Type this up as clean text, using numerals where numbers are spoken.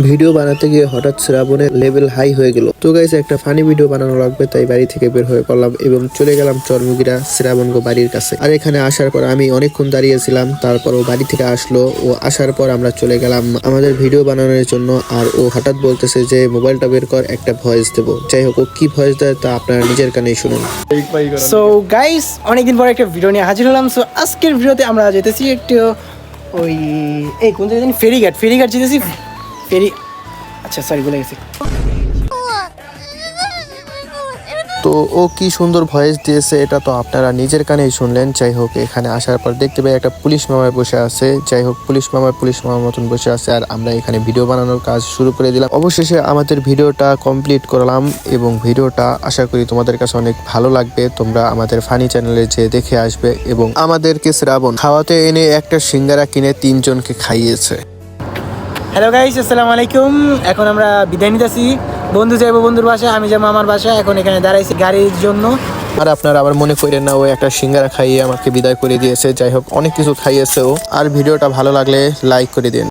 Video বানাতে গিয়ে হঠাৎ শ্রাবণের লেভেল হাই হয়ে গেল। তো গাইস একটা ফানি ভিডিও বানানো লাগবে, তাই বাড়ি থেকে বের হয়ে পড়লাম এবং চলে গেলাম চরমুগিরা শ্রাবণ গো বাড়ির কাছে। আর এখানে আসার পর আমি অনেকক্ষণ দাঁড়িয়েছিলাম, তারপর ও বাড়ি থেকে আসলো। ও আসার পর আমরা চলে গেলাম আমাদের ভিডিও বানানোর জন্য। আর ও হঠাৎ বলতেছে যে মোবাইলটা বের কর, একটা ভয়েস দেবো। যাই হোক, ও কি ভয়েস দেয় তা আপনারা নিজের কানেই শুনুন। সো গাইস, অনেকদিন পর একটা ভিডিও নিয়ে হাজির হলাম। সো আজকের ভিডিওতে আমরা যেতেছি একটু ওই কোন জায়গায় ফেরিঘাট যেতেছি। আচ্ছা সরি, বলে গেছি। তো ও কি সুন্দর ভয়েস দিয়েছে, এটা তো আপনারা নিজের কানেই শুনলেন। যাই হোক, এখানে আসার পর দেখতে পাই একটা পুলিশ মামায় বসে আছে। যাই হোক, পুলিশ মামার মতন বসে আছে। আর আমরা এখানে ভিডিও বানানোর কাজ শুরু করে দিলাম। অবশেষে আমাদের ভিডিওটা কমপ্লিট করলাম এবং ভিডিওটা আশা করি তোমাদের কাছে অনেক ভালো লাগবে। তোমরা আমাদের ফানি চ্যানেলে যে দেখে আসবে। এবং আমাদেরকে শ্রাবণ খাওয়াতে এনে একটা সিঙ্গারা কিনে 3 জনকে খাইয়েছে। হ্যালো গাইস, আসসালামু আলাইকুম। এখন আমরা বিদায় নিতেছি। বন্ধু যাইবো বন্ধুর বাসায়, আমি যাবো আমার বাসায়। এখন এখানে দাঁড়াইছি গাড়ির জন্য। আর আপনারা আবার মনে করেন না ও একটা সিঙ্গারা খাইয়ে আমাকে বিদায় করে দিয়েছে। যাই হোক, অনেক কিছু খাইয়েছে ও। আর ভিডিওটা ভালো লাগলে লাইক করে দিন।